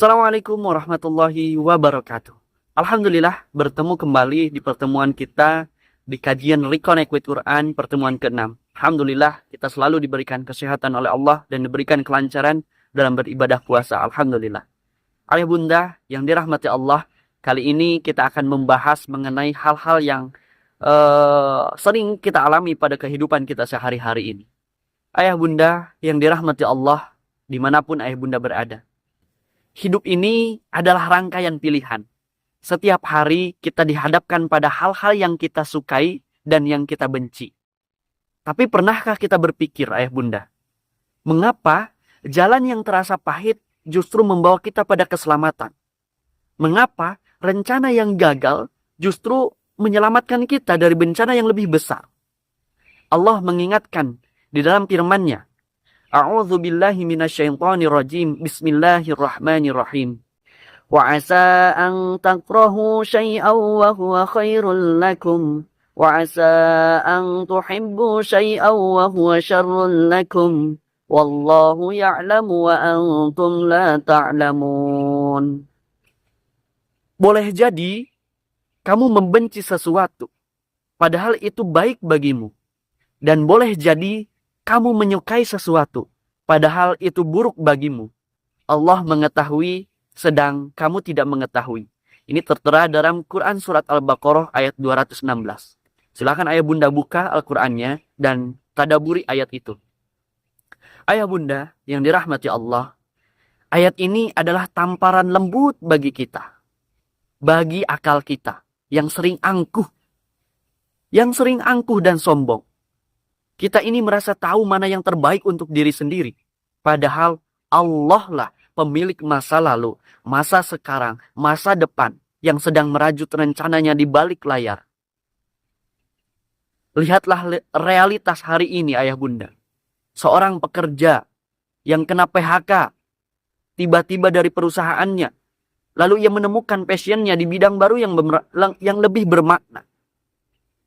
Assalamualaikum warahmatullahi wabarakatuh. Alhamdulillah bertemu kembali di pertemuan kita di kajian Reconnect with Quran pertemuan ke-6. Alhamdulillah kita selalu diberikan kesehatan oleh Allah dan diberikan kelancaran dalam beribadah puasa. Alhamdulillah. Ayah bunda yang dirahmati Allah, kali ini kita akan membahas mengenai hal-hal yang sering kita alami pada kehidupan kita sehari-hari ini. Ayah bunda yang dirahmati Allah, dimanapun ayah bunda berada. Hidup ini adalah rangkaian pilihan. Setiap hari kita dihadapkan pada hal-hal yang kita sukai dan yang kita benci. Tapi pernahkah kita berpikir, ayah bunda, mengapa jalan yang terasa pahit justru membawa kita pada keselamatan? Mengapa rencana yang gagal justru menyelamatkan kita dari bencana yang lebih besar? Allah mengingatkan di dalam firman-Nya, A'udzu billahi minasyaitonir rajim. Bismillahirrahmanirrahim. Wa 'asa an takrahu syai'an wa huwa khairul lakum wa 'asa an tuhibbu syai'an wa huwa syarrul lakum wallahu ya'lamu wa antum la ta'lamun. Boleh jadi kamu membenci sesuatu padahal itu baik bagimu, dan boleh jadi kamu menyukai sesuatu, padahal itu buruk bagimu. Allah mengetahui, sedang kamu tidak mengetahui. Ini tertera dalam Quran Surat Al-Baqarah ayat 216. Silakan ayah bunda buka Al-Qurannya dan tadaburi ayat itu. Ayah bunda yang dirahmati Allah, ayat ini adalah tamparan lembut bagi kita. Bagi akal kita yang sering angkuh. Yang sering angkuh dan sombong. Kita ini merasa tahu mana yang terbaik untuk diri sendiri. Padahal Allah lah pemilik masa lalu, masa sekarang, masa depan yang sedang merajut rencananya di balik layar. Lihatlah realitas hari ini ayah bunda. Seorang pekerja yang kena PHK tiba-tiba dari perusahaannya. Lalu ia menemukan passionnya di bidang baru yang lebih bermakna.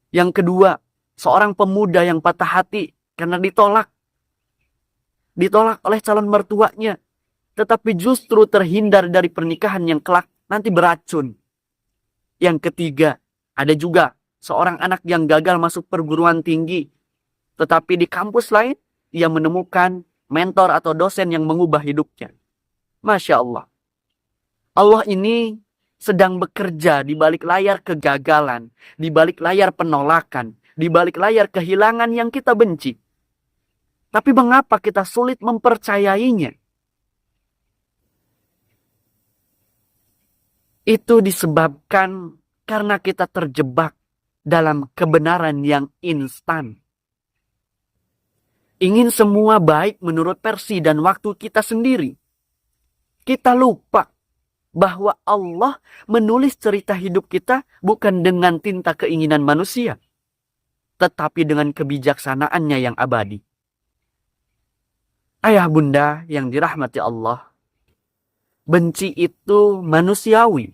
Yang kedua, seorang pemuda yang patah hati karena ditolak. Ditolak oleh calon mertuanya. Tetapi justru terhindar dari pernikahan yang kelak nanti beracun. Yang ketiga, ada juga seorang anak yang gagal masuk perguruan tinggi. Tetapi di kampus lain, ia menemukan mentor atau dosen yang mengubah hidupnya. Masya Allah. Allah ini sedang bekerja di balik layar kegagalan, di balik layar penolakan, di balik layar kehilangan yang kita benci. Tapi mengapa kita sulit mempercayainya? Itu disebabkan karena kita terjebak dalam kebenaran yang instan. Ingin semua baik menurut versi dan waktu kita sendiri. Kita lupa bahwa Allah menulis cerita hidup kita bukan dengan tinta keinginan manusia, tetapi dengan kebijaksanaannya yang abadi. Ayah bunda yang dirahmati Allah, benci itu manusiawi,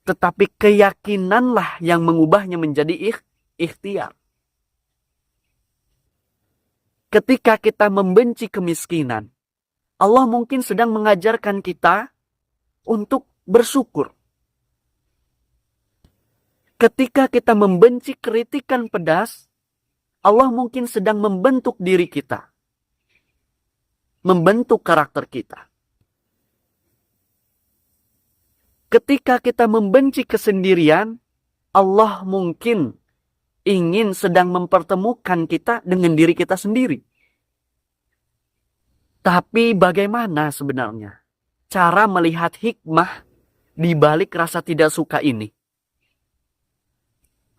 tetapi keyakinanlah yang mengubahnya menjadi ikhtiar. Ketika kita membenci kemiskinan, Allah mungkin sedang mengajarkan kita untuk bersyukur. Ketika kita membenci kritikan pedas, Allah mungkin sedang membentuk diri kita. Membentuk karakter kita. Ketika kita membenci kesendirian, Allah mungkin ingin sedang mempertemukan kita dengan diri kita sendiri. Tapi bagaimana sebenarnya cara melihat hikmah di balik rasa tidak suka ini?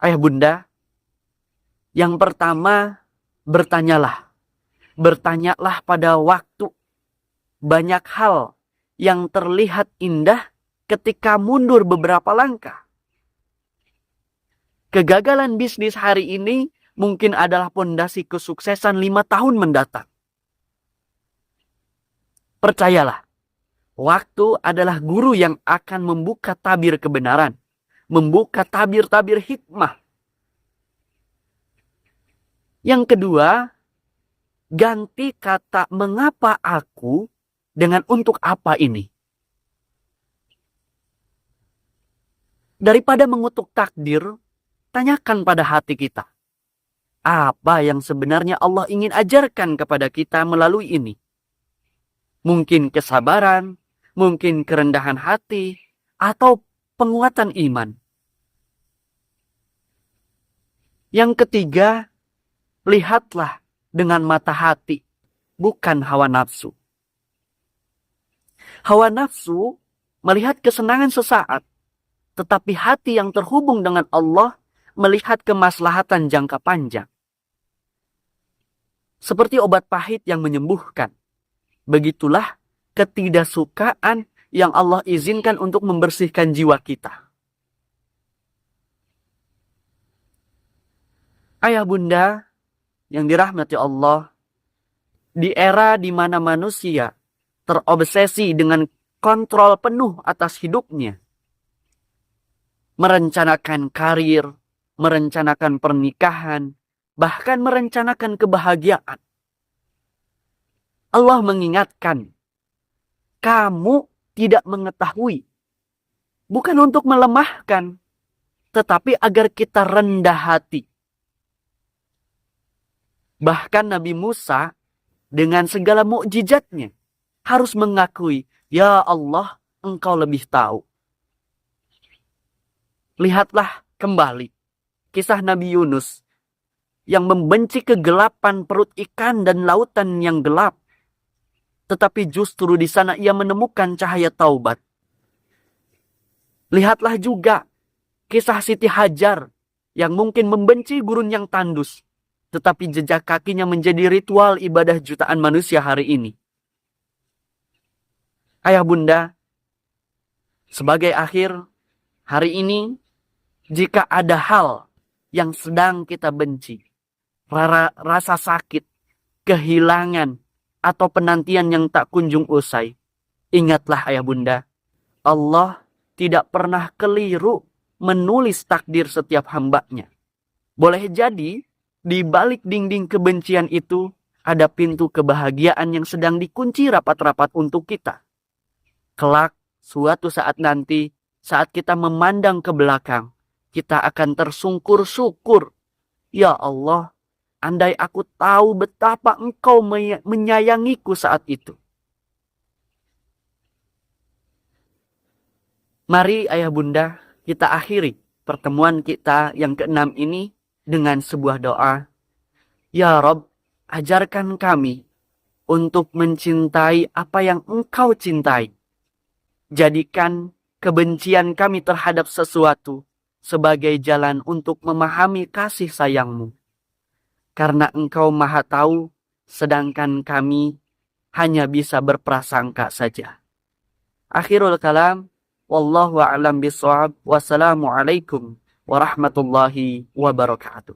Ayah bunda, yang pertama bertanyalah. Bertanyalah pada waktu. Banyak hal yang terlihat indah ketika mundur beberapa langkah. Kegagalan bisnis hari ini mungkin adalah pondasi kesuksesan 5 tahun mendatang. Percayalah, waktu adalah guru yang akan membuka tabir kebenaran. Membuka tabir-tabir hikmah. Yang kedua, ganti kata mengapa aku dengan untuk apa ini. Daripada mengutuk takdir, tanyakan pada hati kita. Apa yang sebenarnya Allah ingin ajarkan kepada kita melalui ini? Mungkin kesabaran, mungkin kerendahan hati, atau penguatan iman. Yang ketiga, lihatlah dengan mata hati, bukan hawa nafsu. Hawa nafsu melihat kesenangan sesaat, tetapi hati yang terhubung dengan Allah melihat kemaslahatan jangka panjang. Seperti obat pahit yang menyembuhkan. Begitulah ketidaksukaan yang Allah izinkan untuk membersihkan jiwa kita. Ayah bunda yang dirahmati Allah, di era di mana manusia terobsesi dengan kontrol penuh atas hidupnya, merencanakan karir, merencanakan pernikahan, bahkan merencanakan kebahagiaan. Allah mengingatkan, kamu tidak mengetahui, bukan untuk melemahkan, tetapi agar kita rendah hati. Bahkan Nabi Musa dengan segala mukjizatnya harus mengakui, ya Allah, engkau lebih tahu. Lihatlah kembali kisah Nabi Yunus yang membenci kegelapan perut ikan dan lautan yang gelap. Tetapi justru di sana ia menemukan cahaya taubat. Lihatlah juga kisah Siti Hajar yang mungkin membenci gurun yang tandus. Tetapi jejak kakinya menjadi ritual ibadah jutaan manusia hari ini. Ayah bunda, sebagai akhir, hari ini, jika ada hal yang sedang kita benci, rasa sakit, kehilangan, atau penantian yang tak kunjung usai, ingatlah ayah bunda, Allah tidak pernah keliru menulis takdir setiap hambanya. Boleh jadi, di balik dinding kebencian itu, ada pintu kebahagiaan yang sedang dikunci rapat-rapat untuk kita. Kelak, suatu saat nanti, saat kita memandang ke belakang, kita akan tersungkur syukur. Ya Allah, andai aku tahu betapa engkau menyayangiku saat itu. Mari ayah bunda, kita akhiri pertemuan kita yang ke-6 ini dengan sebuah doa. Ya Rob, ajarkan kami untuk mencintai apa yang engkau cintai. Jadikan kebencian kami terhadap sesuatu sebagai jalan untuk memahami kasih sayangmu. Karena engkau maha tahu, sedangkan kami hanya bisa berprasangka saja. Akhirul kalam, wallahu a'lam bishawab, wassalamualaikum warahmatullahi wabarakatuh.